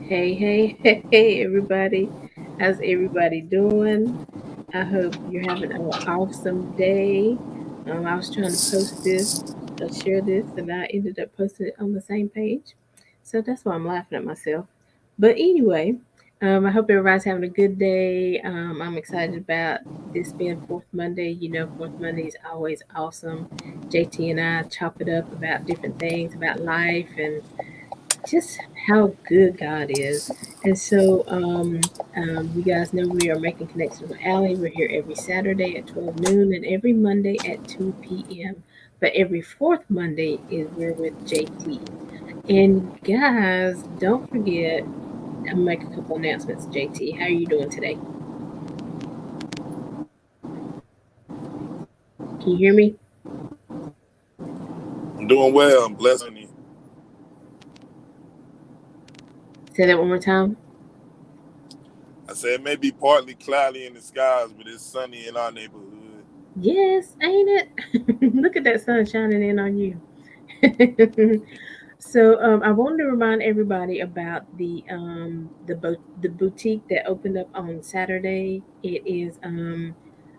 Hey, everybody. How's everybody doing? I hope you're having an awesome day. I was trying to post this, share this, and I ended up posting it on the same page. So that's why I'm laughing at myself. But anyway, I hope everybody's having a good day. I'm excited about this being Fourth Monday. You know, Fourth Monday is always awesome. JT and I chop it up about different things about life and just how good God is. And so, you guys know we are making connections with Allie. We're here every Saturday at 12 noon and every Monday at 2 p.m. But every fourth Monday is we're with JT. And guys, don't forget, I'm gonna make a couple announcements. JT, how are you doing today? Can you hear me? I'm doing well. I'm blessed. Say that one more time. I said it may be partly cloudy in the skies, but it's sunny in our neighborhood. Yes, ain't it? Look at that sun shining in on you. So I wanted to remind everybody about the boutique that opened up on Saturday. It is go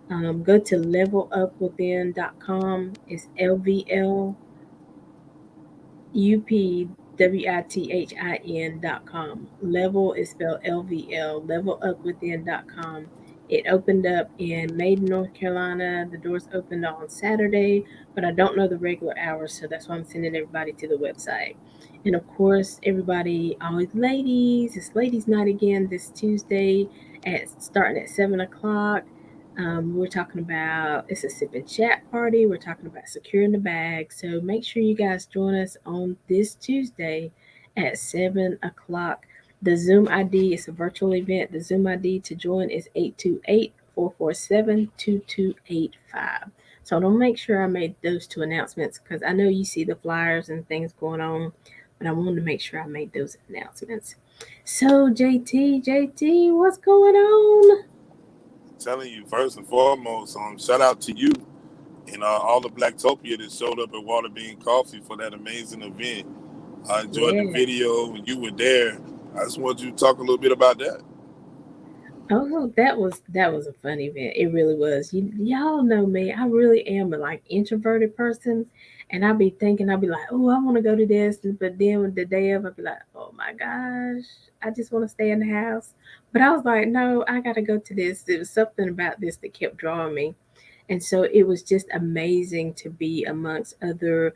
to levelupwithin.com. It's levelupwithin.com. Level is spelled LVL, levelupwithin.com. It opened up in Maiden, North Carolina. The doors opened on Saturday, but I don't know the regular hours, so that's why I'm sending everybody to the website. And of course, everybody, always ladies, it's ladies' night again this Tuesday at starting at 7 o'clock. We're talking about it's a sip and chat party. We're talking about securing the bag. So make sure you guys join us on this Tuesday at 7 o'clock. The Zoom ID is a virtual event. The Zoom ID to join is 828-447-2285. So don't make sure I made those two announcements because I know you see the flyers and things going on, but I wanted to make sure I made those announcements. So JT, what's going on? Telling you, first and foremost, shout out to you and all the Blacktopia that showed up at Water Bean Coffee for that amazing event. I enjoyed the Yeah. video when you were there. I just want you to talk a little bit about that. Oh, that was a fun event. It really was. Y'all know me. I really am a like introverted person, and I'll be like, oh, I want to go to this, but then when the day of, I'll be like, oh my gosh, I just want to stay in the house. But I was like, no, I got to go to this. There was something about this that kept drawing me, and so it was just amazing to be amongst other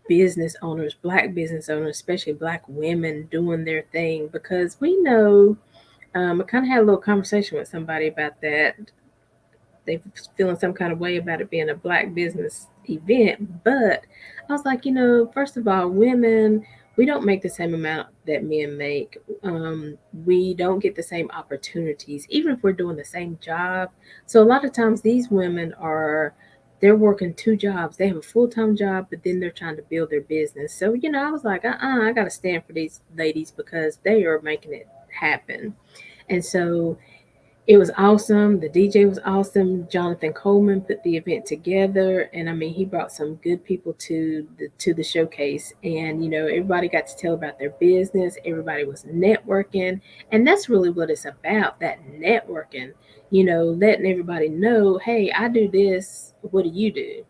business owners, black business owners, especially black women doing their thing because we know I kind of had a little conversation with somebody about that. They feeling some kind of way about it being a black business event, but I was like, first of all, women, we don't make the same amount that men make. We don't get the same opportunities, even if we're doing the same job. So a lot of times, these women are they're working two jobs. They have a full time job, but then they're trying to build their business. So I was like, I got to stand for these ladies because they are making it happen. And so it was awesome. The DJ was awesome. Jonathan Coleman put the event together, and I mean, he brought some good people to the showcase. And everybody got to tell about their business. Everybody was networking, and that's really what it's about. That networking. Letting everybody know, hey, I do this. What do you do?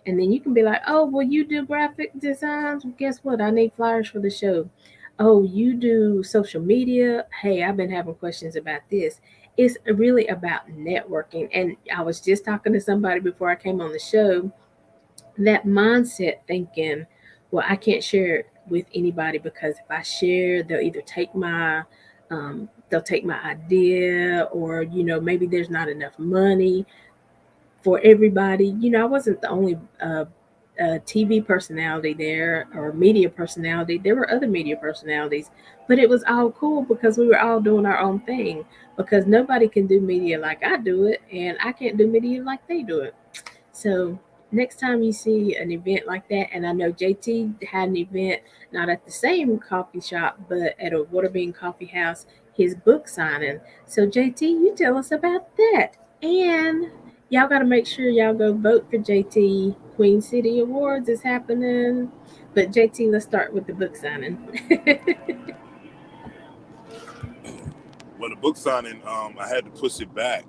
And then you can be like, oh, well, you do graphic designs. Well, guess what? I need flyers for the show. Oh, you do social media. Hey, I've been having questions about this. It's really about networking. And I was just talking to somebody before I came on the show. That mindset thinking, well, I can't share it with anybody because if I share, they'll take my idea, or maybe there's not enough money for everybody. I wasn't the only TV personality there or media personality. There were other media personalities, but it was all cool because we were all doing our own thing. Because nobody can do media like I do it, and I can't do media like they do it. So next time you see an event like that, and I know JT had an event not at the same coffee shop, but at a Waterbean Coffee House, his book signing. So JT, you tell us about that. And y'all got to make sure y'all go vote for JT. Queen City Awards is happening. But JT, let's start with the book signing. But the book signing, I had to push it back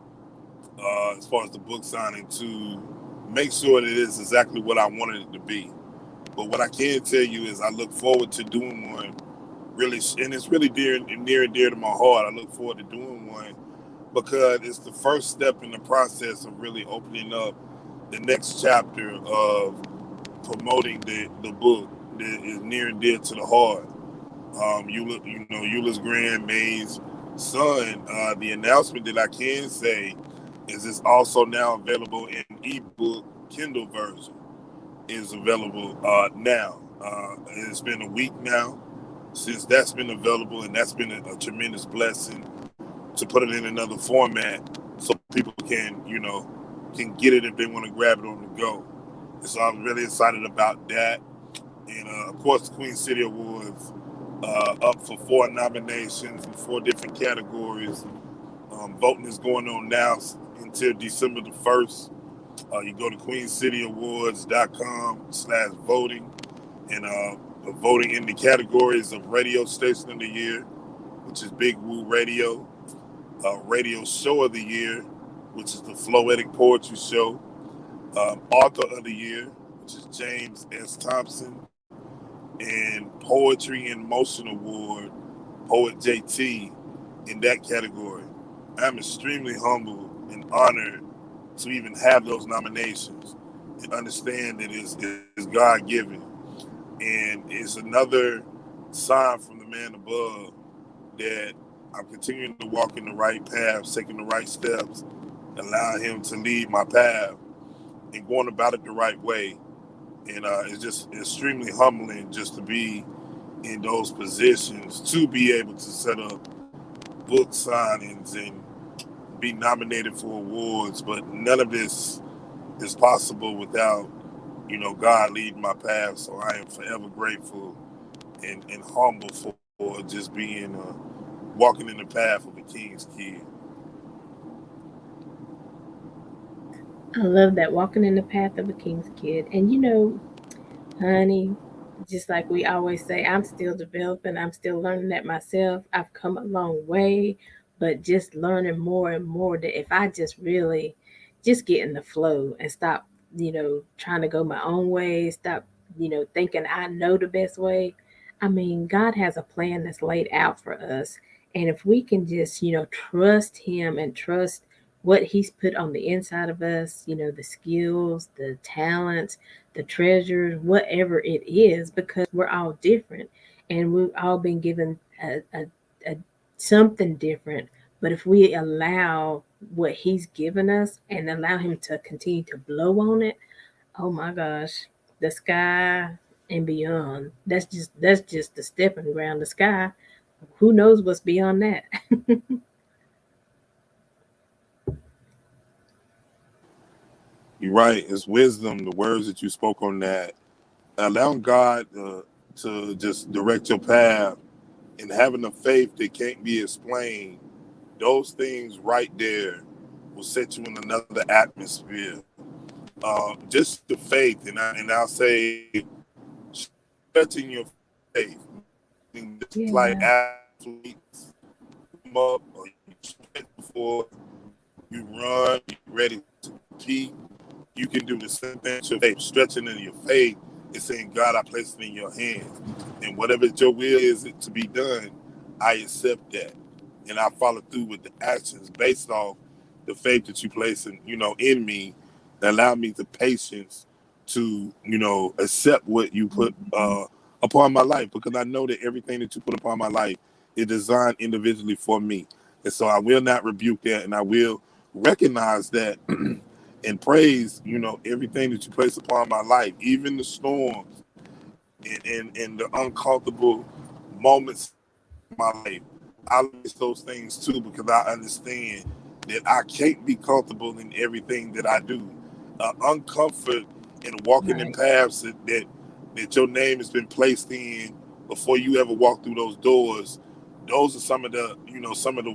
as far as the book signing to make sure that it is exactly what I wanted it to be. But what I can tell you is I look forward to doing one really, and it's really near and dear to my heart. I look forward to doing one because it's the first step in the process of really opening up the next chapter of promoting the book that is near and dear to the heart. Eula's Grand May's son. The announcement that I can say is it's also now available in ebook Kindle version. Is available now. It's been a week now since that's been available, and that's been a tremendous blessing to put it in another format so people can get it if they want to grab it on the go. And so I'm really excited about that. And of course, the Queen City Awards up for 4 nominations in 4 different categories. Voting is going on now until December the 1st. You go to queencityawards.com/voting and voting in the categories of Radio Station of the Year, which is Big Woo Radio, Radio Show of the Year, which is the Floetic Poetry Show, Author of the Year, which is James S. Thompson, and Poetry in Motion Award, Poet JT, in that category. I'm extremely humble and honored to even have those nominations and understand that it's God given. And it's another sign from the man above that I'm continuing to walk in the right path, taking the right steps, allowing him to lead my path and going about it the right way. And it's just extremely humbling just to be in those positions, to be able to set up book signings and be nominated for awards. But none of this is possible without, God leading my path. So I am forever grateful and humble for just being walking in the path of a king's kid. I love that, walking in the path of a king's kid. And honey, just like we always say, I'm still developing, I'm still learning that myself. I've come a long way, but just learning more and more that if I just really just get in the flow and stop, trying to go my own way, stop, thinking I know the best way. I mean, God has a plan that's laid out for us. And if we can just, trust Him and trust what He's put on the inside of us, the skills, the talents, the treasures, whatever it is, because we're all different and we've all been given a something different. But if we allow what He's given us and allow Him to continue to blow on it, oh my gosh, the sky and beyond. That's just the stepping ground. The sky. Who knows what's beyond that? You're right. It's wisdom, the words that you spoke on that. Allowing God to just direct your path and having the faith that can't be explained, those things right there will set you in another atmosphere. Just the faith, and I'll say stretching your faith, just like Yeah. athletes come up or you stretch before you run, you ready to compete. You can do the same thing with your faith, stretching in your faith and saying, God, I place it in your hands. And whatever your will is to be done, I accept that. And I follow through with the actions based off the faith that you place in me, that allow me the patience to, accept what you put upon my life. Because I know that everything that you put upon my life is designed individually for me. And so I will not rebuke that, and I will recognize that and praise, everything that you place upon my life, even the storms and the uncomfortable moments in my life. I like those things too because I understand that I can't be comfortable in everything that I do. Uncomfort in walking in Right. paths that your name has been placed in before you ever walk through those doors. Those are some of the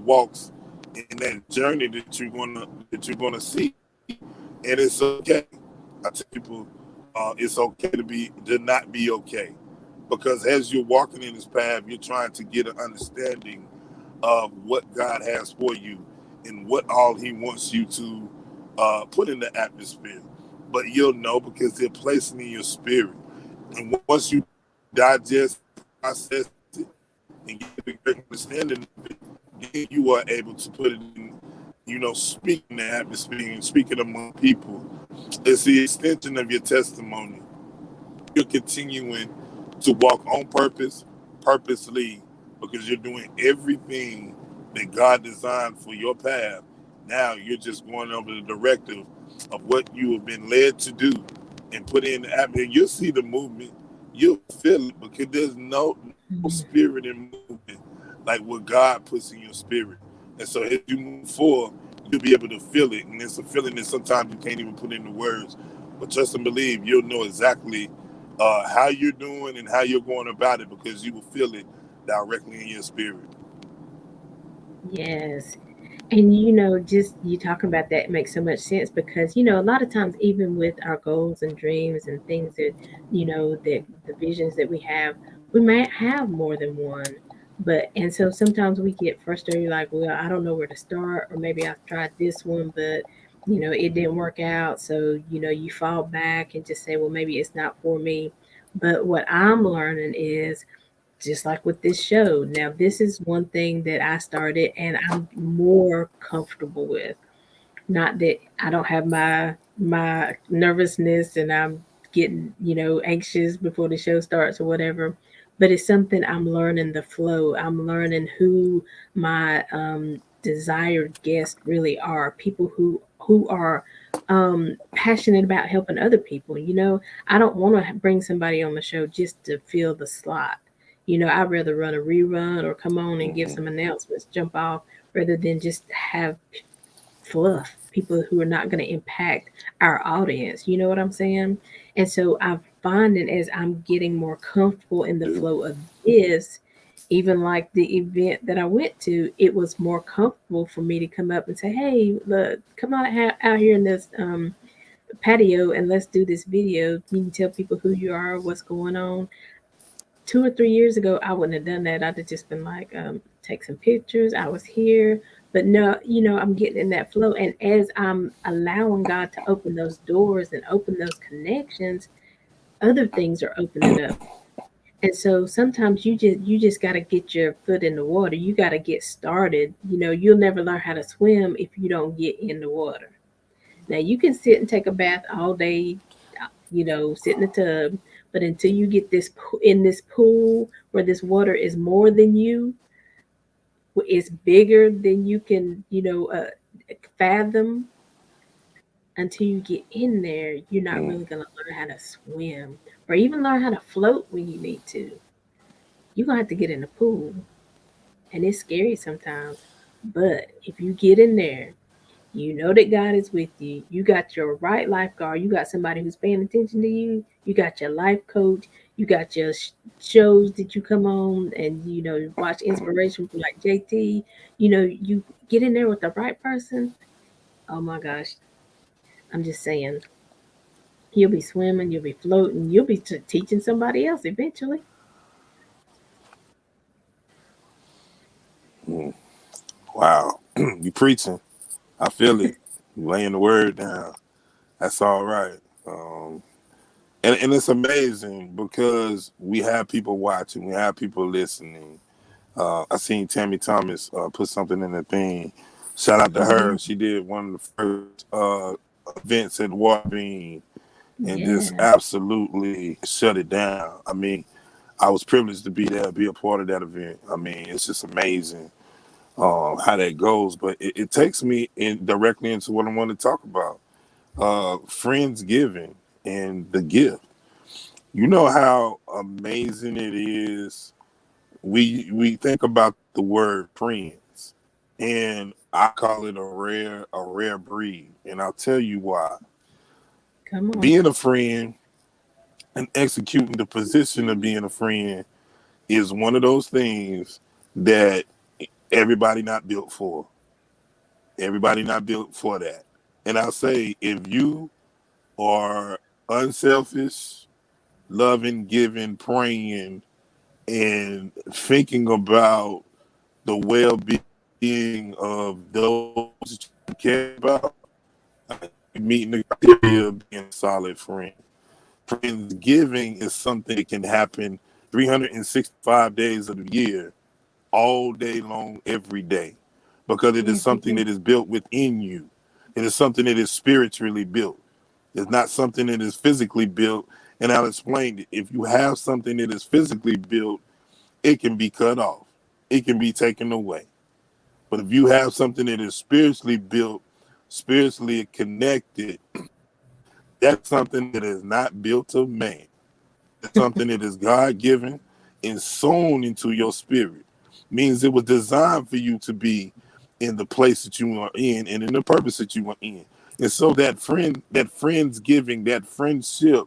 walks in that journey that you're gonna see, and it's okay. I tell people, it's okay to not be okay, because as you're walking in this path, you're trying to get an understanding of what God has for you and what all He wants you to put in the atmosphere. But you'll know because they're placing in your spirit. And once you digest, process it, and get a great understanding of it, then you are able to put it in, speaking the atmosphere and speaking among people. It's the extension of your testimony. You're continuing to walk on purpose, purposely, because you're doing everything that God designed for your path. Now you're just going over the directive of what you have been led to do and put in the atmosphere. You'll see the movement. You'll feel it because there's no Mhm. spirit in movement like what God puts in your spirit. And so as you move forward, you'll be able to feel it. And it's a feeling that sometimes you can't even put into words. But trust and believe, you'll know exactly how you're doing and how you're going about it because you will feel it directly in your spirit. Yes. And just you talking about that makes so much sense because a lot of times even with our goals and dreams and things that that the visions that we have, we might have more than one. But and so sometimes we get frustrated, like, well, I don't know where to start, or maybe I've tried this one, but it didn't work out. So you fall back and just say, well, maybe it's not for me. But what I'm learning is just like with this show. Now, this is one thing that I started and I'm more comfortable with. Not that I don't have my nervousness and I'm getting, anxious before the show starts or whatever, but it's something I'm learning the flow. I'm learning who my desired guests really are, people who are passionate about helping other people. I don't want to bring somebody on the show just to fill the slot. I'd rather run a rerun or come on and give Mm-hmm. some announcements, jump off, rather than just have fluff, people who are not going to impact our audience. You know what I'm saying? And so I'm finding as I'm getting more comfortable in the Do. flow of this, even like the event that I went to, it was more comfortable for me to come up and say, "Hey, look, come on out here in this patio and let's do this video. You can tell people who you are, what's going on." 2 or 3 years ago, I wouldn't have done that. I'd have just been like, take some pictures. I was here. But no, I'm getting in that flow. And as I'm allowing God to open those doors and open those connections, other things are opening up. And so sometimes you just got to get your foot in the water. You got to get started. You'll never learn how to swim if you don't get in the water. Now you can sit and take a bath all day, sit in the tub, but until you get in this pool where this water is more than you, is bigger than you can, fathom, until you get in there, you're not Mm. really going to learn how to swim or even learn how to float when you need to. You're going to have to get in the pool, and it's scary sometimes. But if you get in there, you know that God is with you. You got your right lifeguard. You got somebody who's paying attention to you. You got your life coach. You got your shows that you come on and watch inspiration from like JT. You get in there with the right person. Oh my gosh, I'm just saying, you'll be swimming, you'll be floating, you'll be teaching somebody else eventually. Mm. Wow. You preaching. I feel it. You laying the word down. That's all right. Um, and it's amazing because we have people watching, we have people listening. I seen Tammy Thomas put something in the thing. Shout out to her. Mhm. She did one of the first events at Waterbean and just Yeah, absolutely shut it down. I mean, I was privileged to be there, be a part of that event. I mean, it's just amazing how that goes. But it takes me in directly into what I want to talk about: friendsgiving and the gift. You know how amazing it is. We think about the word friends, and I call it a rare breed, and I'll tell you why. come on, Being a friend and executing the position of being a friend is one of those things that everybody not built for. Everybody not built for that. And I'll say if you are unselfish, loving, giving, praying, and thinking about the well-being of those that you care about, you meeting the criteria of being a solid friend. Friendsgiving is something that can happen 365 days of the year, all day long, every day, because it is something Mhm. that is built within you. It is something that is spiritually built. It's not something that is physically built. And I'll explain it. If you have something that is physically built, it can be cut off, it can be taken away. But if you have something that is spiritually built, spiritually connected, that's something that is not built of man. It is something that is God given and sown into your spirit. Means it was designed for you to be in the place that you are in and in the purpose that you are in. And so that friend's giving, that friendship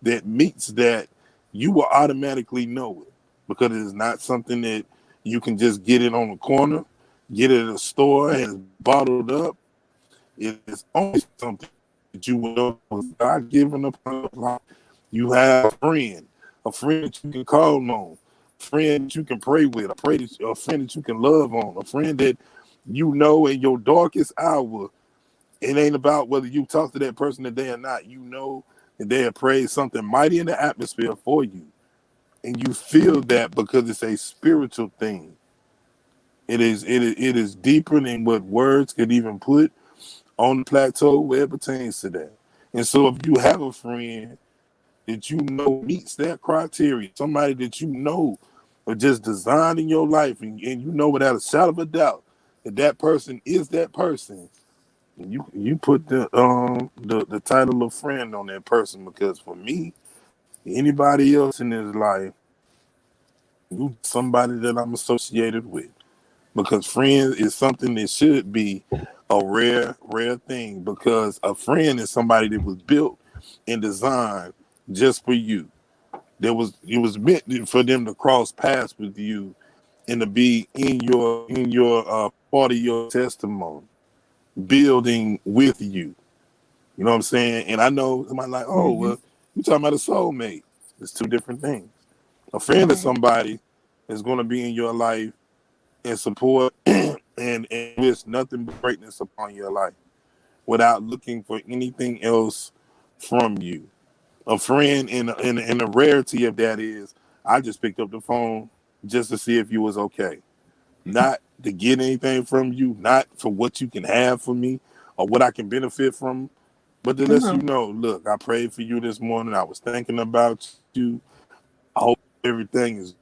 that meets that, you will automatically know it, because it is not something that you can just get it on the corner, get it at a store and it's bottled up. It is only something that you will know was God given upon your life. You have a friend that you can call on, a friend that you can pray with, a friend that you can love on, a friend that you know in your darkest hour. It ain't about whether you talk to that person today or not. You know that they have prayed something mighty in the atmosphere for you. And you feel that because it's a spiritual thing. It is deeper than what words could even put on the plateau where it pertains to that. And so if you have a friend that you know meets that criteria, somebody that you know are just designed in your life, and you know without a shadow of a doubt that that person is that person, you put the title of friend on that person. Because for me, anybody else in this life, you somebody that I'm associated with. Because friends is something that should be a rare thing, because a friend is somebody that was built and designed just for you. It was meant for them to cross paths with you and to be in your part of your testimony, building with you. You know what I'm saying? And I know somebody like, oh Mhm. well, you talking about a soulmate. It's two different things. A friend is Right. somebody that's going to be in your life and support and wish nothing but greatness upon your life without looking for anything else from you. A friend, and the rarity of that is, I just picked up the phone just to see if you was okay, not to get anything from you, not for what you can have for me or what I can benefit from, but to Come let you on. know, look, I prayed for you this morning. I was thinking about you. I hope everything is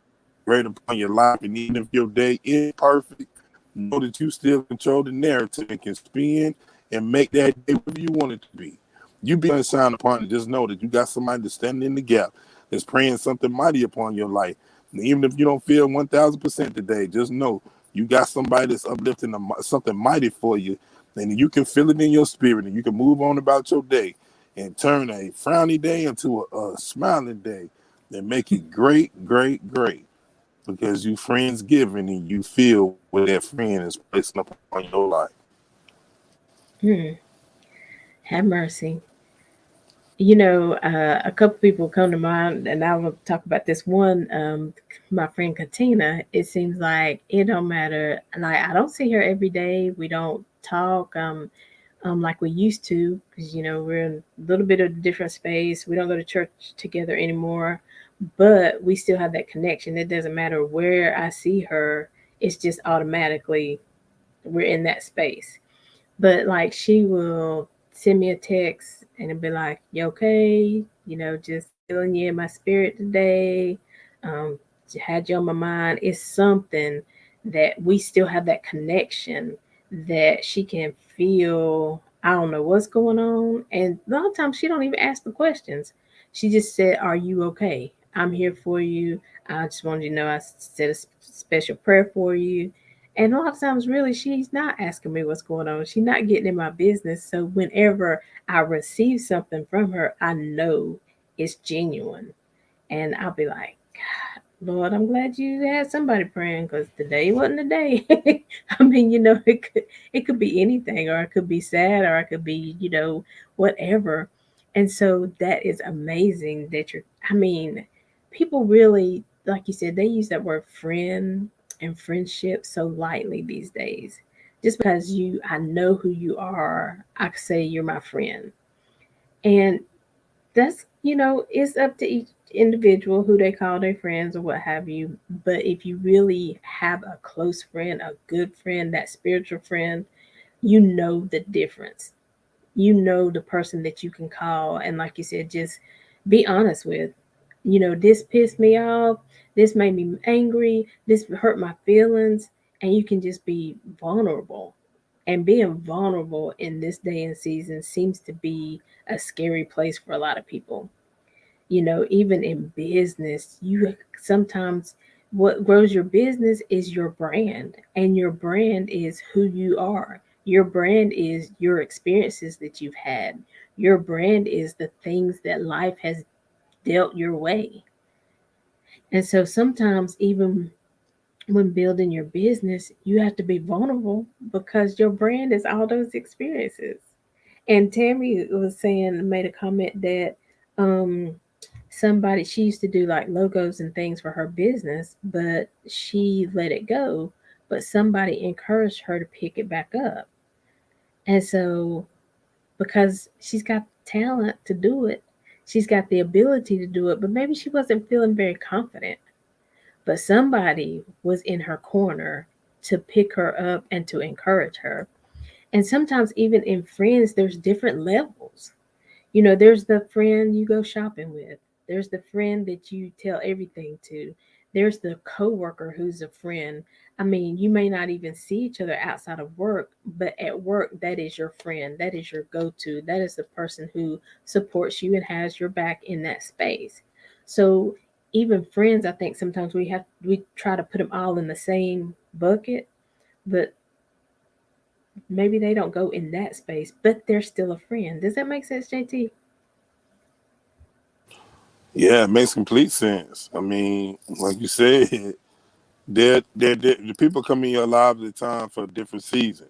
great upon your life. And even if your day is perfect, know that you still control the narrative and can spin and make that day whatever you want it to be. You be sunshine upon it. Just know that you got somebody that's standing in the gap, that's praying something mighty upon your life. And even if you don't feel 1,000% today, just know you got somebody that's uplifting something mighty for you. And you can feel it in your spirit, and you can move on about your day and turn a frowny day into a smiling day and make it great, great, great, because you friends giving and you feel what that friend is placing upon your life. Hmm. Have mercy. A couple people come to mind, and I will talk about this one. My friend Katina. It seems like it don't matter. Like I don't see her every day. We don't talk like we used to, because we're in a little bit of a different space. We don't go to church together anymore, but we still have that connection. It doesn't matter where I see her. It's just automatically we're in that space. But like she will send me a text and it'll be like, "You okay? Just feeling you in my spirit today. Um, had you on my mind." It's something that we still have that connection that she can feel. I don't know what's going on, and a lot of times she don't even ask the questions. She just said, "Are you okay? I'm here for you. I just wanted you to know I said a special prayer for you." And a lot of times, really, she's not asking me what's going on. She's not getting in my business. So whenever I receive something from her, I know it's genuine. And I'll be like, Lord, I'm glad you had somebody praying, because today wasn't the day. I mean, it could be anything, or it could be sad, or it could be, whatever. And so that is amazing that you're. I mean, people really, like you said, they use that word friend. and friendship so lightly these days. Just because I know who you are, I could say you're my friend. And that's, it's up to each individual who they call their friends or what have you. But if you really have a close friend, a good friend, that spiritual friend, you know the difference. You know the person that you can call and, like you said, just be honest with. This pissed me off, this made me angry, this hurt my feelings, and you can just be vulnerable. And being vulnerable in this day and season seems to be a scary place for a lot of people. Even in business, you sometimes, what grows your business is your brand, and your brand is who you are. Your brand is your experiences that you've had. Your brand is the things that life has dealt your way. And so sometimes, even when building your business, you have to be vulnerable because your brand is all those experiences. And Tammy was saying, made a comment that um, somebody, she used to do like logos and things for her business, but she let it go. But somebody encouraged her to pick it back up. And so, because she's got talent to do it, she's got the ability to do it, but maybe she wasn't feeling very confident. But somebody was in her corner to pick her up and to encourage her. And sometimes, even in friends, there's different levels. There's the friend you go shopping with. There's the friend that you tell everything to. There's the coworker who's a friend. I mean, you may not even see each other outside of work, but at work, that is your friend. That is your go-to. That is the person who supports you and has your back in that space. So even friends, I think sometimes we try to put them all in the same bucket, but maybe they don't go in that space, but they're still a friend. Does that make sense, JT? Yeah, it makes complete sense. I mean, like you said, the people come in your lives at time for a different season.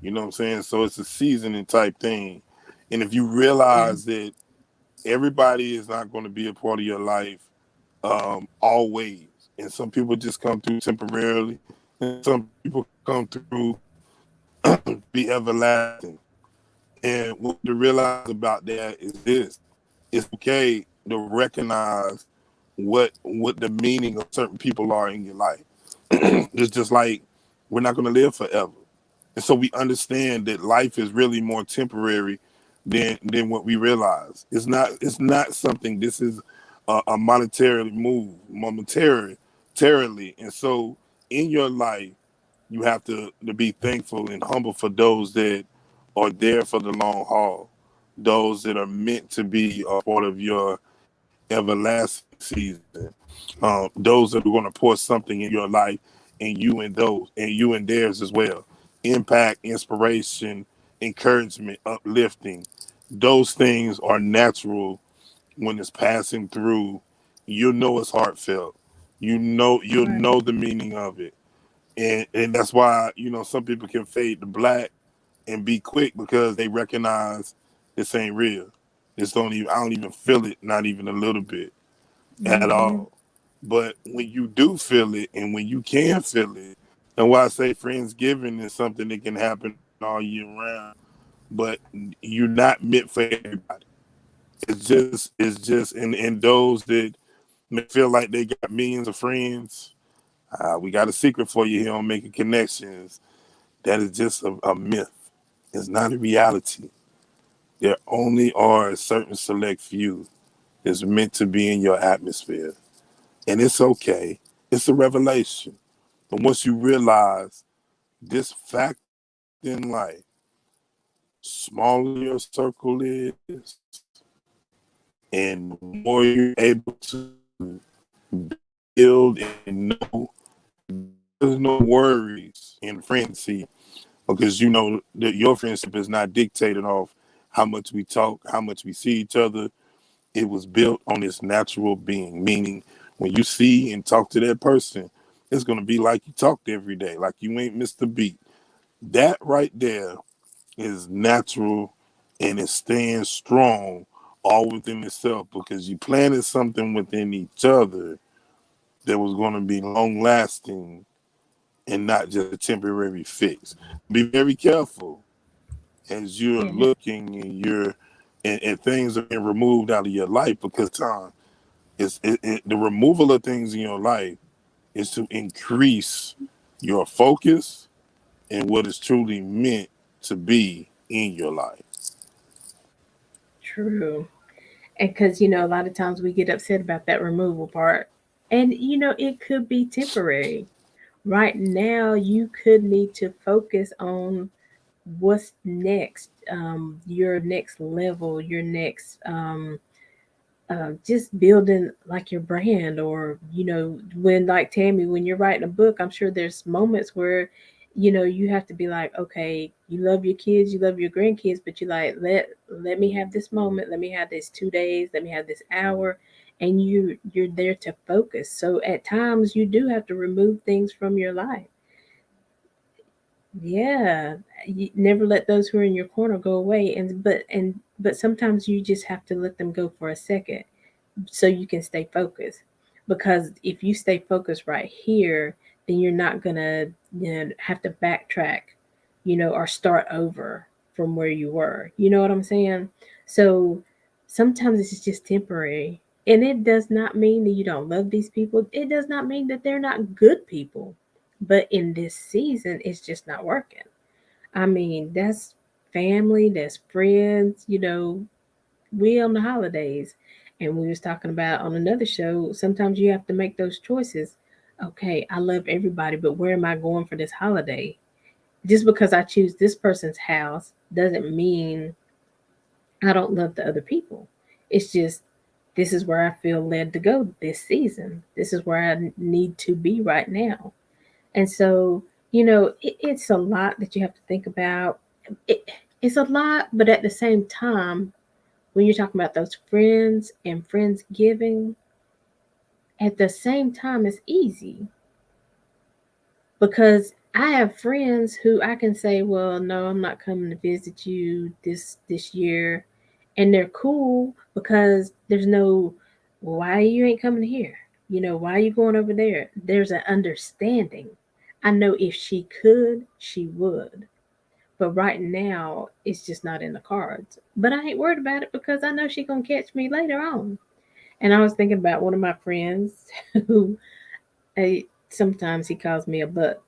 You know what I'm saying? So it's a seasoning type thing. And if you Yeah. realize that everybody is not going to be a part of your life always, and some people just come through temporarily, and some people come through to be everlasting. And what you to realize about that is this: it's okay to recognize what the meaning of certain people are in your life. It's just like we're not going to live forever, and so we understand that life is really more temporary than what we realize. It's not something. This is a monetary move, momentarily, and so in your life you have to be thankful and humble for those that are there for the long haul, those that are meant to be a part of your everlasting season, those that are going to pour something in your life, and you and theirs as well. Impact, inspiration, encouragement, uplifting. Those things are natural when it's passing through. You know it's heartfelt. You'll Right. know the meaning of it, and that's why some people can fade to black and be quick because they recognize this ain't real. This don't even I don't even feel it, not even a little bit at Hmm. all. But when you do feel it and when you can feel it, and why I say Friendsgiving is something that can happen all year round, but you're not meant for everybody. It's just and those that may feel like they got millions of friends, we got a secret for you here on Making Connections. That is just a myth. It's not a reality. There only are a certain select few that's meant to be in your atmosphere. And it's okay. It's a revelation. But once you realize this fact in life, smaller your circle is, and the more you're able to build and know, there's no worries in friendship because you know that your friendship is not dictated off how much we talk, how much we see each other. It was built on this natural being, meaning when you see and talk to that person, it's going to be like you talked every day, like you ain't missed a beat. That right there is natural and it stands strong all within itself because you planted something within each other that was going to be long lasting and not just a temporary fix. Be very careful as you're Yeah, looking and and things are being removed out of your life, because the removal of things in your life is to increase your focus and what is truly meant to be in your life. true. And because, a lot of times we get upset about that removal part. And, it could be temporary. Right now, you could need to focus on what's next, your next level, your next, just building like your brand, or when, like Tammy, when you're writing a book, I'm sure there's moments where you have to be like, okay, you love your kids, you love your grandkids, but you like, let me have this moment, let me have this 2 days, let me have this hour, and you're there to focus. So at times you do have to remove things from your life. Yeah, you never let those who are in your corner go away, but sometimes you just have to let them go for a second so you can stay focused. Because if you stay focused right here, then you're not gonna, have to backtrack, or start over from where you were. You know what I'm saying? So sometimes it's just temporary. And it does not mean that you don't love these people. It does not mean that they're not good people. But in this season, it's just not working. I mean, that's family, that's friends, we on the holidays, and we was talking about on another show, sometimes you have to make those choices. Okay, I love everybody, but where am I going for this holiday? Just because I choose this person's house doesn't mean I don't love the other people. It's just, this is where I feel led to go this season. This is where I need to be right now. And so, it's a lot that you have to think about. it, it's a lot, but at the same time, when you're talking about those friends and friends giving, at the same time, it's easy because I have friends who I can say, well, no, I'm not coming to visit you this year, and they're cool because there's no, why you ain't coming here, why are you going over there? There's an understanding. I know if she could, she would. But right now, it's just not in the cards. But I ain't worried about it because I know she gonna catch me later on. And I was thinking about one of my friends who, uh, sometimes he calls me a butt.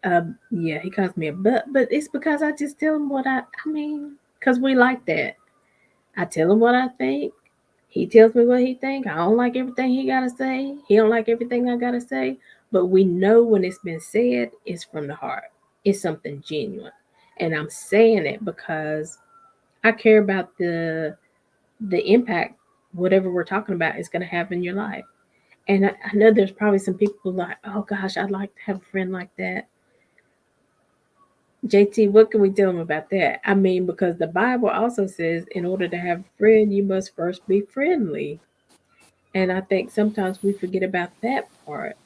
Yeah, he calls me a butt, but it's because I just tell him what I mean, because we like that. I tell him what I think. He tells me what he think. I don't like everything he gotta say. He don't like everything I gotta say. But we know when it's been said, it's from the heart. It's something genuine, and I'm saying it because I care about the impact whatever we're talking about is going to have in your life. And I know there's probably some people like, oh gosh, I'd like to have a friend like that. JT, what can we tell them about that? I mean, because the Bible also says in order to have a friend, you must first be friendly. And I think sometimes we forget about that part.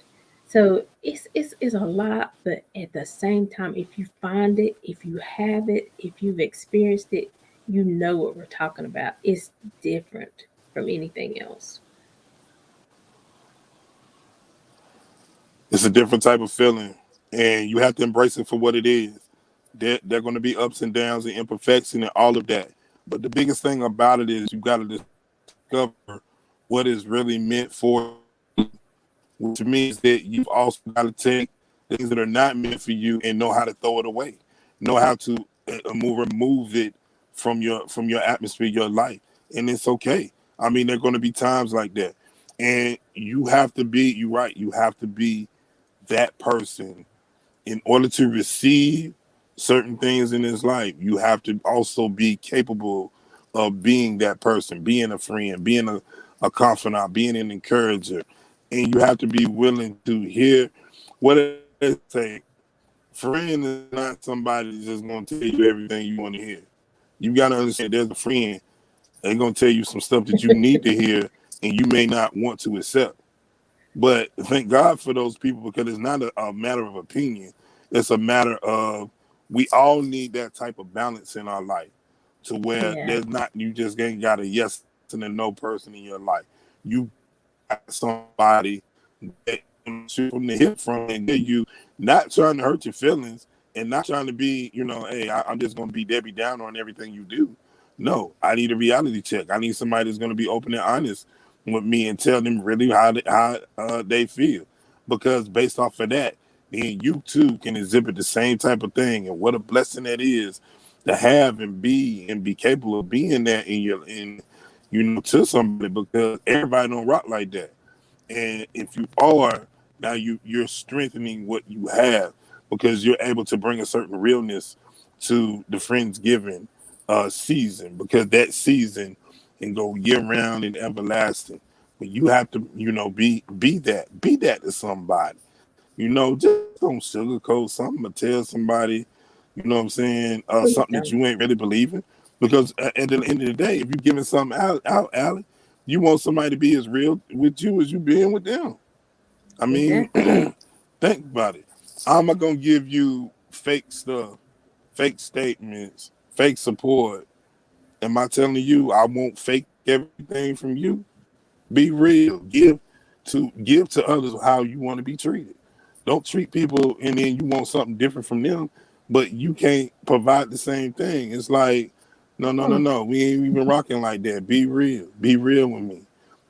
So it's a lot, but at the same time, if you find it, if you have it, if you've experienced it, you know what we're talking about. It's different from anything else. It's a different type of feeling, and you have to embrace it for what it is. There are going to be ups and downs and imperfection and all of that. But the biggest thing about it is you got to discover what is really meant for you, which means that you've also got to take the things that are not meant for you and know how to throw it away, know how to remove it from your atmosphere, your life, and it's okay. I mean, there are going to be times like that, and you have to be. You're right. You have to be that person in order to receive certain things in this life. You have to also be capable of being that person, being a friend, being a confidant, being an encourager. And you have to be willing to hear what they say. Friend is not somebody that's just going to tell you everything you want to hear. You got to understand there's a friend that's going to tell you some stuff that you need to hear and you may not want to accept. But thank God for those people, because it's not a matter of opinion. It's a matter of, we all need that type of balance in our life, to where Yeah. there's not, you just ain't got a yes and a no person in your life. You got somebody that shoot from the hip from and get you, not trying to hurt your feelings and not trying to be, hey, I'm just going to be Debbie Downer on everything you do. No, I need a reality check. I need somebody that's going to be open and honest with me and tell them really how they feel. Because based off of that, then you too can exhibit the same type of thing. And what a blessing that is to have and be capable of being that to somebody, because everybody don't rock like that. And if you are, now you're strengthening what you have, because you're able to bring a certain realness to the Friendsgiving season, because that season can go year round and everlasting. But you have to, be that to somebody. Just don't sugarcoat something or tell somebody, something Please that don't. you ain't really believing. Because at the end of the day, if you're giving something out, Allie, you want somebody to be as real with you as you being with them. I mean, Exactly. think about it. I'm not gonna give you fake stuff, fake statements, fake support. Am I telling you I won't fake everything from you? Be real. Give to others how you want to be treated. Don't treat people and then you want something different from them, but you can't provide the same thing. It's like, no, no, no, Oh, no. We ain't even rocking like that. Be real. Be real with me.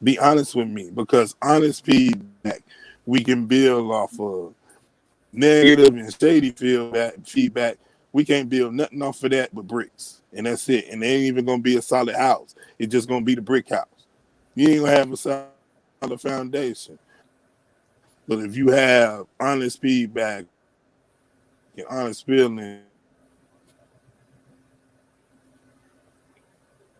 Be honest with me, because honest feedback we can build off of. Negative and shady feedback, we can't build nothing off of that but bricks. And that's it. And it ain't even gonna be a solid house. It's just gonna be the brick house. You ain't gonna have a solid foundation. But if you have honest feedback and honest feelings, then you can build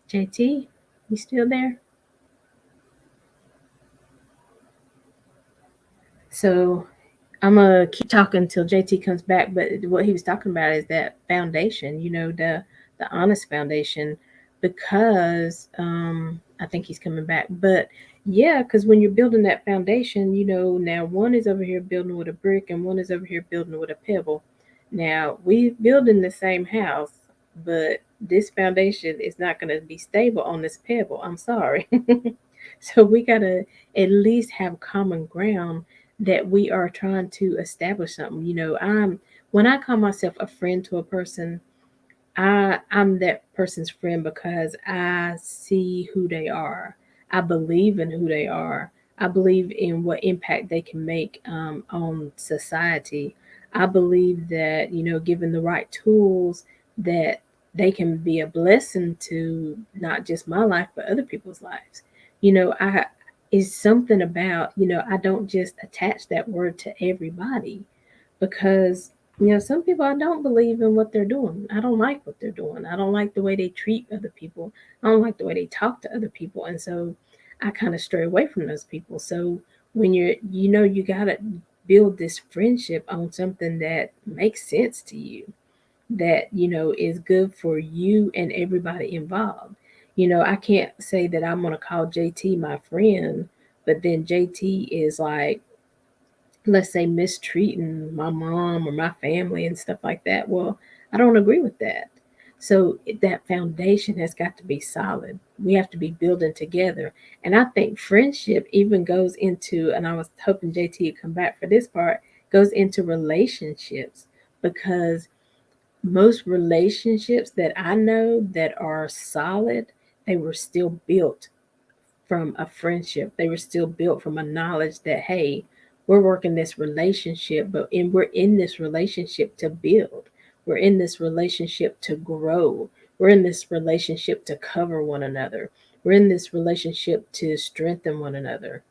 a solid foundation. JT, you still there? So I'm gonna keep talking until JT comes back. But what he was talking about is that foundation, the honest foundation, because I think he's coming back. But yeah, because when you're building that foundation, now one is over here building with a brick and one is over here building with a pebble. Now we build in the same house, but this foundation is not going to be stable on this pebble. I'm sorry. So we gotta at least have common ground that we are trying to establish something. I'm when I call myself a friend to a person, I'm that person's friend because I see who they are. I believe in who they are. I believe in what impact they can make on society. I believe that given the right tools, that they can be a blessing to not just my life but other people's lives. I is something about I don't just attach that word to everybody, because some people, I don't believe in what they're doing. I don't like what they're doing. I don't like the way they treat other people. I don't like the way they talk to other people. And so I kind of stray away from those people. So when you got to build this friendship on something that makes sense to you, that is good for you and everybody involved. I can't say that I'm going to call JT my friend, but then JT is like, let's say, mistreating my mom or my family and stuff like that. Well, I don't agree with that. So that foundation has got to be solid. We have to be building together. And I think friendship even goes into, and I was hoping JT would come back for this part, goes into relationships, because most relationships that I know that are solid, they were still built from a friendship. They were still built from a knowledge that, hey, we're working this relationship, we're in this relationship to build. We're in this relationship to grow. We're in this relationship to cover one another. We're in this relationship to strengthen one another.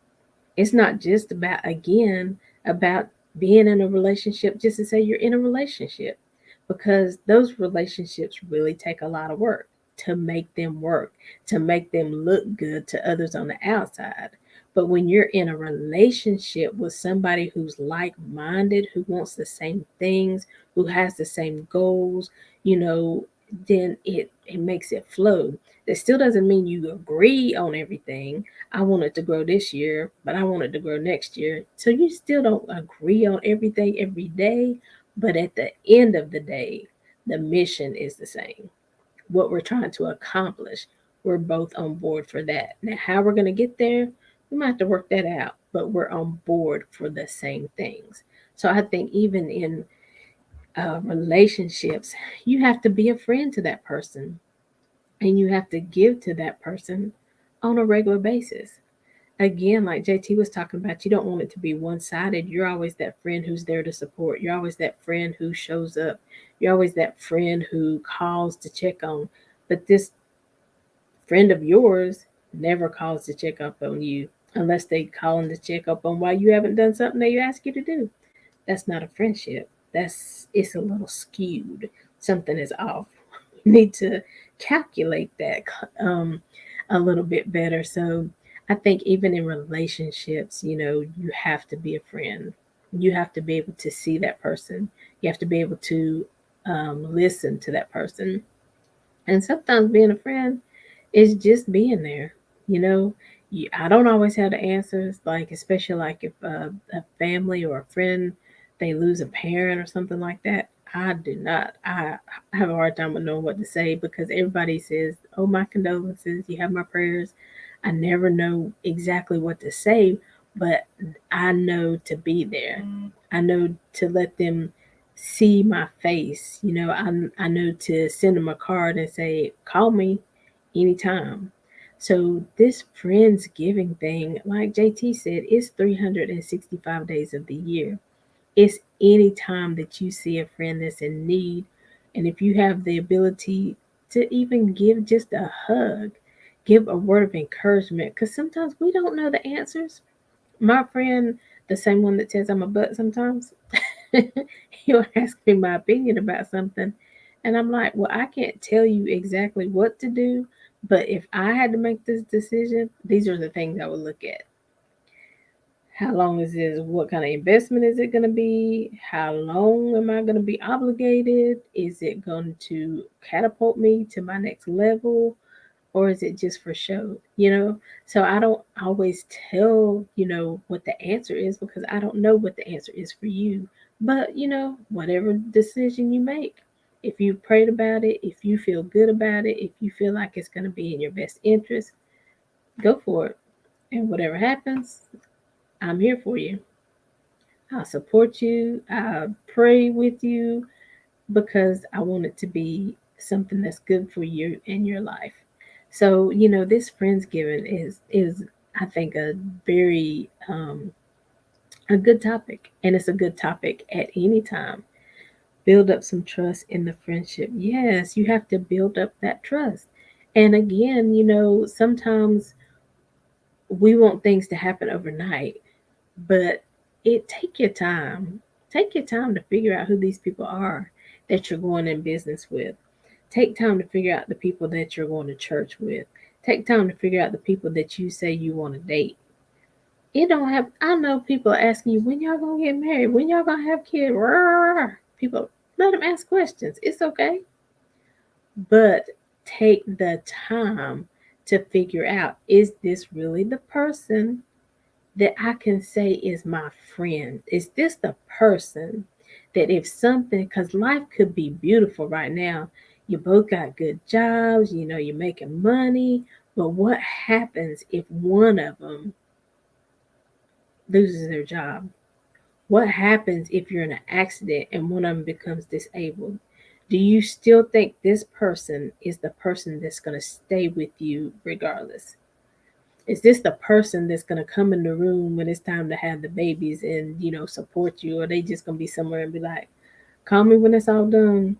It's not just about, again, about being in a relationship just to say you're in a relationship, because those relationships really take a lot of work, to make them look good to others on the outside. But when you're in a relationship with somebody who's like minded, who wants the same things, who has the same goals, you know, then it makes it flow. That still doesn't mean you agree on everything. I want it to grow this year, but I want it to grow next year. So you still don't agree on everything every day, but at the end of the day, the mission is the same. what we're trying to accomplish. We're both on board for that. Now, how we're going to get there, we might have to work that out, but we're on board for the same things. So I think even in relationships, you have to be a friend to that person and you have to give to that person on a regular basis. Again, like JT was talking about, you don't want it to be one sided. You're always that friend who's there to support. You're always that friend who shows up. You're always that friend who calls to check on. But this friend of yours never calls to check up on you unless they calling to check up on why you haven't done something they ask you to do. That's not a friendship. It's a little skewed. Something is off. You need to calculate that a little bit better. So I think even in relationships, you have to be a friend. You have to be able to see that person. You have to be able to listen to that person. And sometimes being a friend is just being there. You know, I don't always have the answers, like, especially like if a family or a friend, they lose a parent or something like that. I do not. I have a hard time with knowing what to say because everybody says, oh, my condolences, you have my prayers. I never know exactly what to say, but I know to be there. I know to let them see my face. I know to send them a card and say, call me anytime. So this Friendsgiving thing, like JT said, it's 365 days of the year. It's any time that you see a friend that's in need. And if you have the ability to even give just a hug, give a word of encouragement, because sometimes we don't know the answers. My friend, the same one that says I'm a butt sometimes, he'll ask me my opinion about something. And I'm like, well, I can't tell you exactly what to do, but if I had to make this decision, these are the things I would look at. How long is this? What kind of investment is it going to be? How long am I going to be obligated? Is it going to catapult me to my next level? Or is it just for show? So I don't always tell what the answer is because I don't know what the answer is for you. But whatever decision you make, if you prayed about it, if you feel good about it, if you feel like it's going to be in your best interest, go for it. And whatever happens, I'm here for you. I'll support you. I'll pray with you because I want it to be something that's good for you in your life. So, this Friendsgiving is I think very a good topic, and it's a good topic at any time. Build up some trust in the friendship. Yes, you have to build up that trust. And again, sometimes we want things to happen overnight, but take your time. Take your time to figure out who these people are that you're going in business with. Take time to figure out the people that you're going to church with. Take time to figure out the people that you say you want to date. It don't have. I know people are asking you when y'all gonna get married, when y'all gonna have kids. People, let them ask questions. It's okay, but take the time to figure out, is this really the person that I can say is my friend? Is this the person that if something, because life could be beautiful right now, you both got good jobs, you're making money, but what happens if one of them loses their job? What happens if you're in an accident and one of them becomes disabled? Do you still think this person is the person that's going to stay with you regardless? Is this the person that's gonna come in the room when it's time to have the babies and support you, or they just gonna be somewhere and be like, "Call me when it's all done"?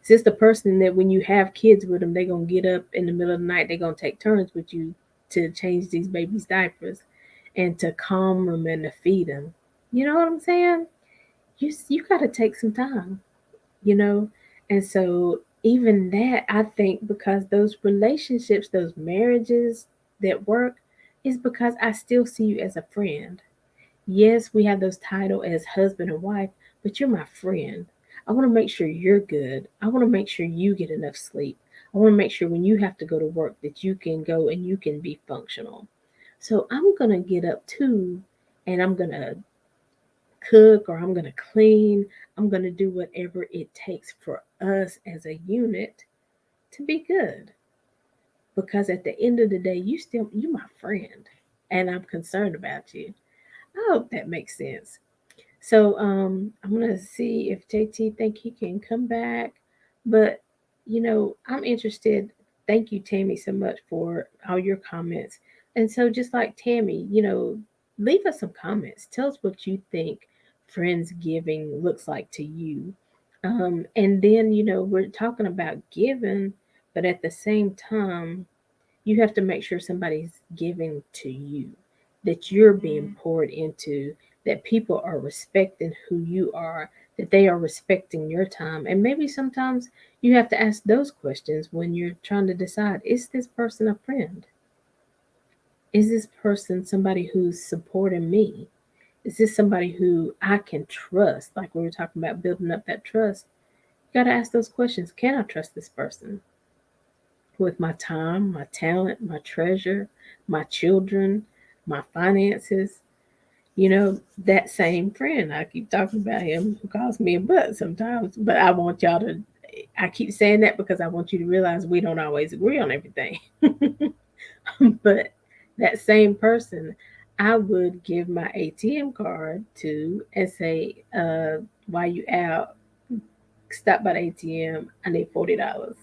Is this the person that when you have kids with them, they gonna get up in the middle of the night, they gonna take turns with you to change these babies' diapers and to calm them and to feed them? You know what I'm saying? You gotta take some time, you know, and so even that, I think, because those relationships, those marriages that work, is because I still see you as a friend. Yes, we have those title as husband and wife, but you're my friend. I want to make sure you're good. I want to make sure you get enough sleep. I want to make sure when you have to go to work that you can go and you can be functional. So I'm going to get up too, and I'm going to cook or I'm going to clean. I'm going to do whatever it takes for us as a unit to be good, because at the end of the day, you my friend, and I'm concerned about you. I hope that makes sense. So I'm gonna see if JT think he can come back, but I'm interested. Thank you, Tammy, so much for all your comments. And so, just like Tammy, leave us some comments. Tell us what you think Friendsgiving looks like to you. And then, we're talking about giving, but at the same time, you have to make sure somebody's giving to you, that you're being poured into, that people are respecting who you are, that they are respecting your time. And maybe sometimes you have to ask those questions when you're trying to decide, is this person a friend? Is this person somebody who's supporting me? Is this somebody who I can trust? Like we were talking about building up that trust. You got to ask those questions. Can I trust this person with my time, my talent, my treasure, my children, my finances? That same friend, I keep talking about him, who calls me a butt sometimes, but I want y'all to, I keep saying that because I want you to realize we don't always agree on everything. But that same person, I would give my ATM card to and say, while you out, stop by the ATM, I need $40,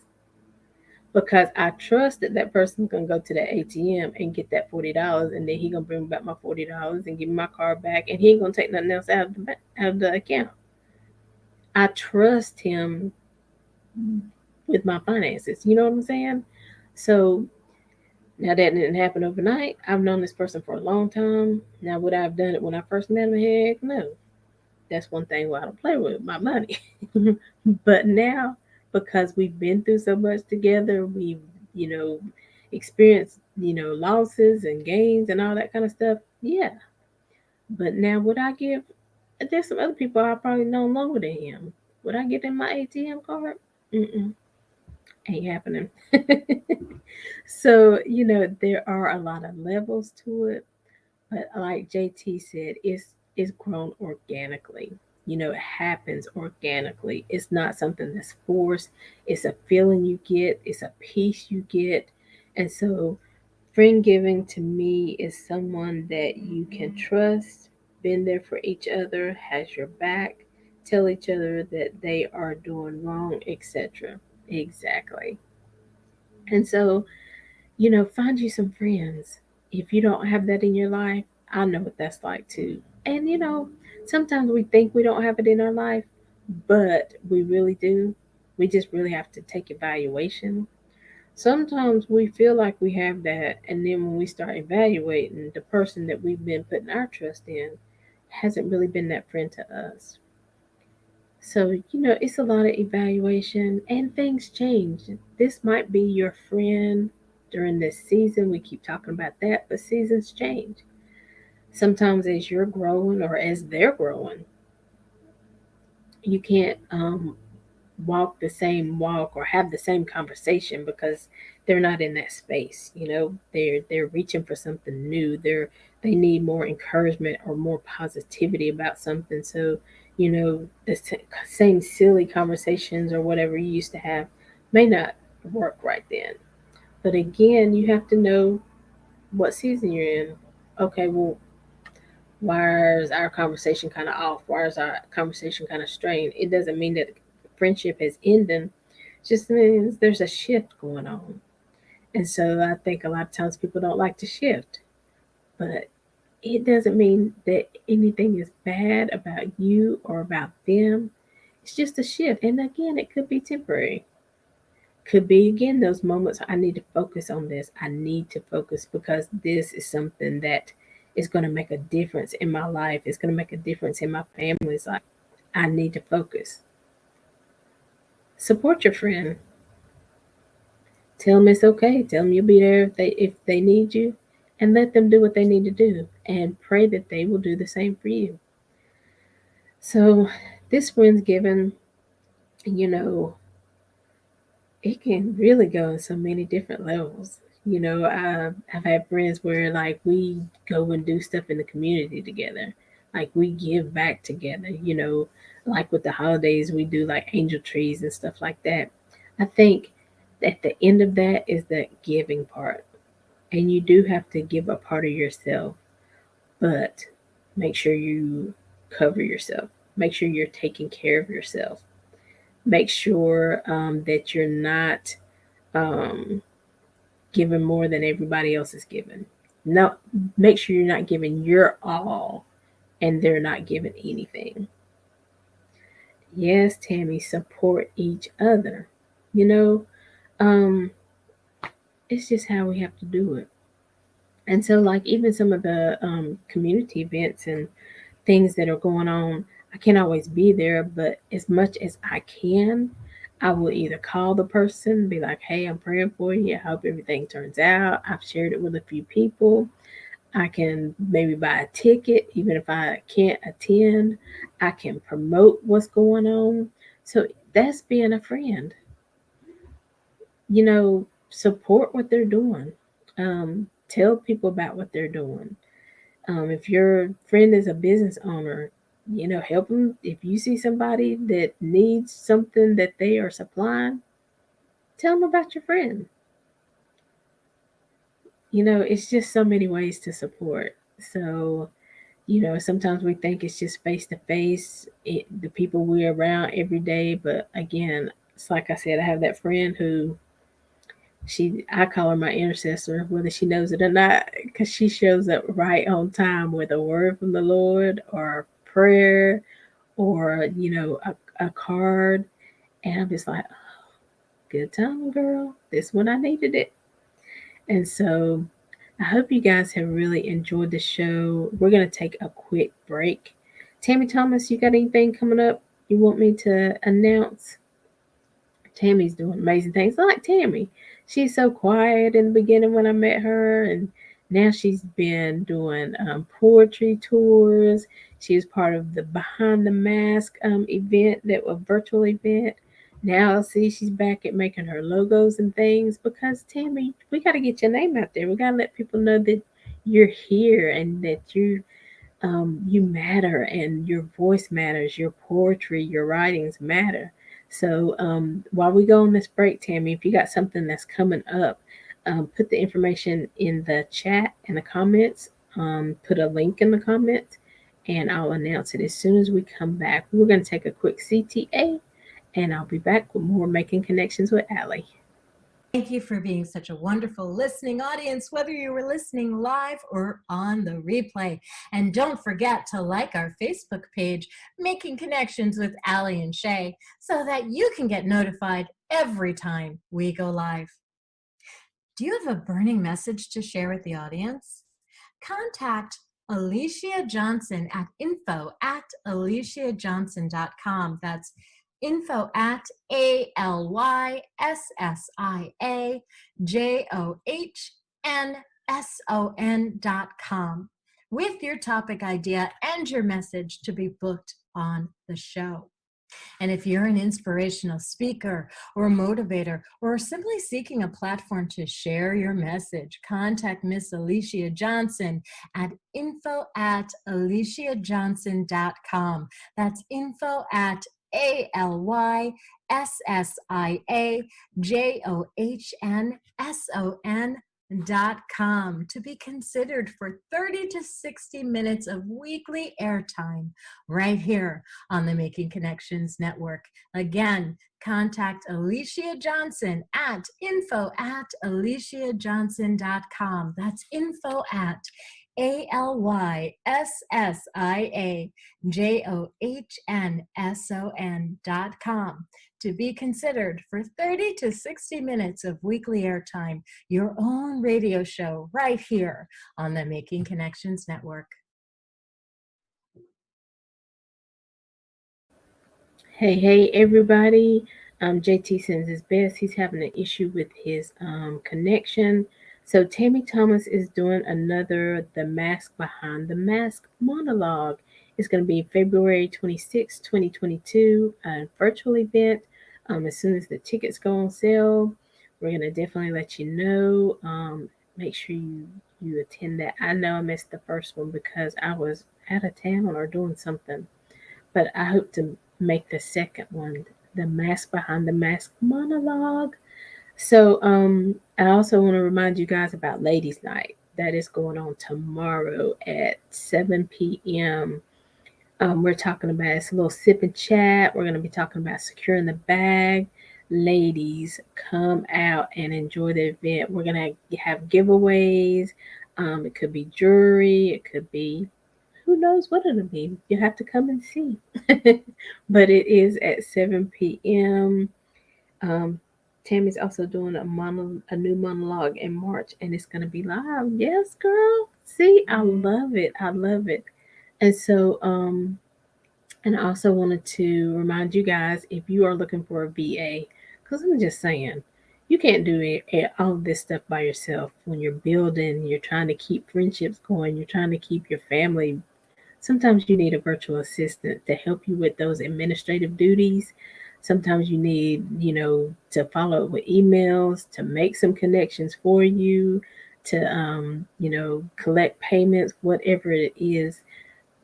because I trust that that person's gonna go to the ATM and get that $40, and then he gonna bring back my $40 and give me my card back, and he ain't gonna take nothing else out of the account. I trust him with my finances. You know what I'm saying? So now that didn't happen overnight. I've known this person for a long time. Now, would I have done it when I first met him? Heck, no. That's one thing why I don't play with my money. But now, because we've been through so much together, we've, you know, experienced, losses and gains and all that kind of stuff. Yeah. But now, would I give? There's some other people I probably know longer than him. Would I give them my ATM card? Mm-mm, ain't happening. So, there are a lot of levels to it. But like JT said, it's grown organically. It happens organically. It's not something that's forced. It's a feeling you get. It's a peace you get. And so, friend giving to me is someone that you can trust, been there for each other, has your back, tell each other that they are doing wrong, etc. Exactly. And so, find you some friends. If you don't have that in your life, I know what that's like too. And sometimes we think we don't have it in our life, but we really do. We just really have to take evaluation. Sometimes we feel like we have that, and then when we start evaluating, the person that we've been putting our trust in hasn't really been that friend to us. So, it's a lot of evaluation, and things change. This might be your friend during this season. We keep talking about that, but seasons change. Sometimes as you're growing or as they're growing, you can't walk the same walk or have the same conversation because they're not in that space. They're reaching for something new. They need more encouragement or more positivity about something. So, the same silly conversations or whatever you used to have may not work right then. But again, you have to know what season you're in. Okay, well, why is our conversation kind of off? Why is our conversation kind of strained? It doesn't mean that friendship has ended. It just means there's a shift going on. And so I think a lot of times people don't like to shift. But it doesn't mean that anything is bad about you or about them. It's just a shift. And again, it could be temporary. Could be again those moments I need to focus on this. I need to focus because this is something that is going to make a difference in my life. It's going to make a difference in my family's life. I need to focus. Support your friend. Tell them it's okay. Tell them you'll be there if they need you, and let them do what they need to do, and pray that they will do the same for you. So this Friendsgiving, you know, it can really go in so many different levels. I've had friends where like we go and do stuff in the community together, like we give back together. Like with the holidays, we do like angel trees and stuff like that. I think at the end of that is the giving part. And you do have to give a part of yourself, but make sure you cover yourself. Make sure you're taking care of yourself. Make sure that you're not um, giving more than everybody else is giving. No, make sure you're not giving your all and they're not giving anything. Yes, Tammy, support each other. You know, um, it's just how we have to do it. And so, like, even some of the community events and things that are going on, I can't always be there, but as much as I can, I will either call the person, be like, hey, I'm praying for you. I hope everything turns out. I've shared it with a few people. I can maybe buy a ticket, even if I can't attend. I can promote what's going on. So that's being a friend. Support what they're doing. Tell people about what they're doing. If your friend is a business owner, help them. If you see somebody that needs something that they are supplying, tell them about your friend. It's just so many ways to support. So, sometimes we think it's just face to face, the people we're around every day. But again, it's like I said, I have that friend who I call her my intercessor, whether she knows it or not, because she shows up right on time with a word from the Lord or prayer or a card, and I'm just like, oh, good time, girl. This when I needed it. And so I hope you guys have really enjoyed the show. We're gonna take a quick break. Tammy Thomas, you got anything coming up you want me to announce? Tammy's doing amazing things. I like Tammy. She's so quiet in the beginning when I met her, and now she's been doing poetry tours. She was part of the Behind the Mask event, that was virtual event. Now, see, she's back at making her logos and things because Tammy, we got to get your name out there. We got to let people know that you're here and that you matter and your voice matters, your poetry, your writings matter. So while we go on this break, Tammy, if you got something that's coming up, put the information in the chat and the comments. Put a link in the comments, and I'll announce it as soon as we come back. We're going to take a quick CTA, and I'll be back with more Making Connections with Aly. Thank you for being such a wonderful listening audience, whether you were listening live or on the replay. And don't forget to like our Facebook page, Making Connections with Aly and Shay, so that you can get notified every time we go live. Do you have a burning message to share with the audience? Contact Alicia Johnson at info@aliciajohnson.com. That's info@ALYSSIAJOHNSON.com with your topic idea and your message to be booked on the show. And if you're an inspirational speaker or a motivator or simply seeking a platform to share your message, contact Miss Alicia Johnson at info@aliciajohnson.com. That's info@ALYSSIAJOHNSON.com to be considered for 30 to 60 minutes of weekly airtime right here on the Making Connections Network. Again, contact Alicia Johnson at info@aliciajohnson.com. That's info@ALYSSIAJOHNSON.com to be considered for 30 to 60 minutes of weekly airtime, your own radio show right here on the Making Connections Network. Hey, hey, everybody. JT sends his best. He's having an issue with his connection. So, Tammy Thomas is doing another The Mask Behind the Mask monologue. It's going to be February 26, 2022, a virtual event. As soon as the tickets go on sale, we're going to definitely let you know. Make sure you attend that. I know I missed the first one because I was out of town or doing something, but I hope to make the second one, The Mask Behind the Mask monologue. So I also want to remind you guys about Ladies Night. That is going on tomorrow at 7 p.m. We're talking about it's a little sip and chat. We're going to be talking about securing the bag. Ladies, come out and enjoy the event. We're going to have giveaways. It could be jewelry. It could be who knows what it'll be. You have to come and see. But it is at 7 p.m. Um, Tammy's also doing a new monologue in March, and it's gonna be live. Yes, girl. See, I love it. I love it. And so, and I also wanted to remind you guys if you are looking for a VA, because I'm just saying, you can't do all of this stuff by yourself. When you're building, you're trying to keep friendships going, you're trying to keep your family. Sometimes you need a virtual assistant to help you with those administrative duties. Sometimes you need, to follow up with emails, to make some connections for you, to, collect payments, whatever it is.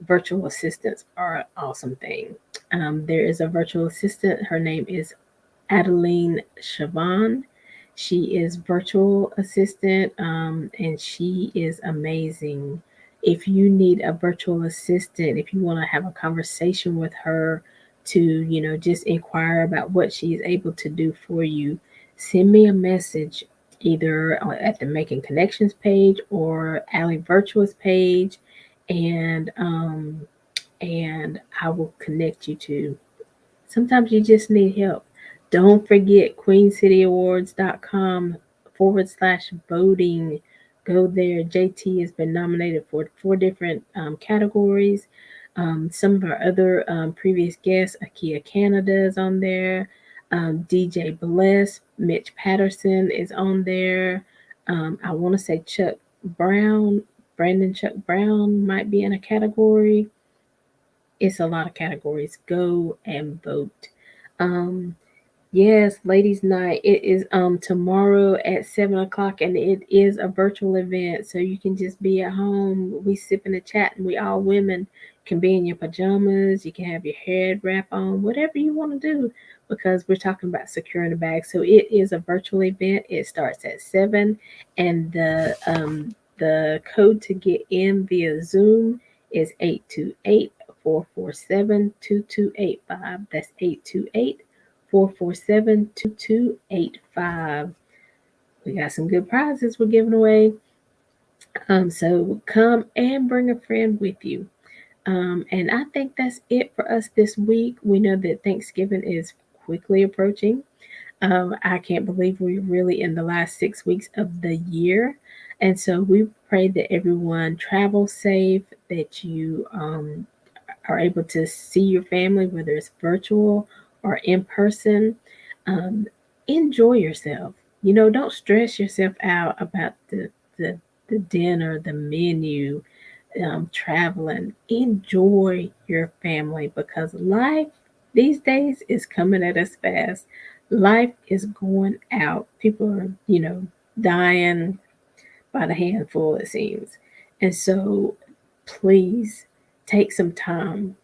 Virtual assistants are an awesome thing. There is a virtual assistant. Her name is Adeline Siobhan. She is virtual assistant, and she is amazing. If you need a virtual assistant, if you want to have a conversation with her to, just inquire about what she is able to do for you, send me a message either at the Making Connections page or Ally Virtuous page, and I will connect you to. Sometimes you just need help. Don't forget queencityawards.com/voting. Go there. JT has been nominated for 4 different categories. Some of our other previous guests, Akia Canada is on there. DJ Bless, Mitch Patterson is on there. I want to say Chuck Brown, Brandon Chuck Brown might be in a category. It's a lot of categories. Go and vote. Um, yes, ladies' night. It is tomorrow at 7 o'clock, and it is a virtual event, so you can just be at home. We sip in the chat, and we all women can be in your pajamas. You can have your head wrap on, whatever you want to do, because we're talking about securing the bag. So it is a virtual event. It starts at 7, and the code to get in via Zoom is 828-447-2285. That's 828-447-2285. We got some good prizes we're giving away. So come and bring a friend with you. And I think that's it for us this week. We know that Thanksgiving is quickly approaching. I can't believe we're really in the last 6 weeks of the year. And so we pray that everyone travels safe, that you are able to see your family, whether it's virtual or in person. Um, Enjoy yourself. Don't stress yourself out about the, the dinner, the menu, traveling. Enjoy your family because life these days is coming at us fast. Life is going out. People are, dying by the handful, it seems. And so please take some time,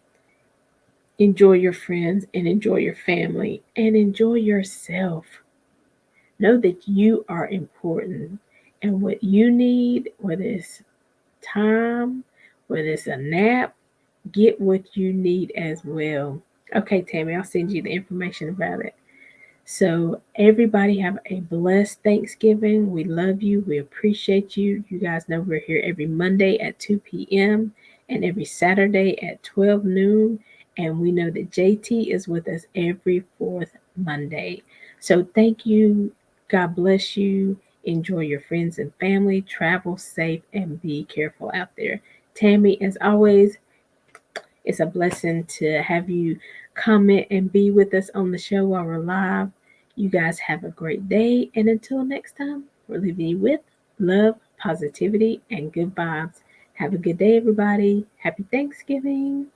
enjoy your friends and enjoy your family and enjoy yourself. Know that you are important and what you need, whether it's time, whether it's a nap, get what you need as well. Okay, Tammy, I'll send you the information about it. So, everybody have a blessed Thanksgiving. We love you. We appreciate you. You guys know we're here every Monday at 2 p.m. and every Saturday at 12 noon. And we know that JT is with us every fourth Monday. So, thank you. God bless you. Enjoy your friends and family. Travel safe and be careful out there. Tammy, as always, it's a blessing to have you comment and be with us on the show while we're live. You guys have a great day. And until next time, we're leaving you with love, positivity, and good vibes. Have a good day, everybody. Happy Thanksgiving.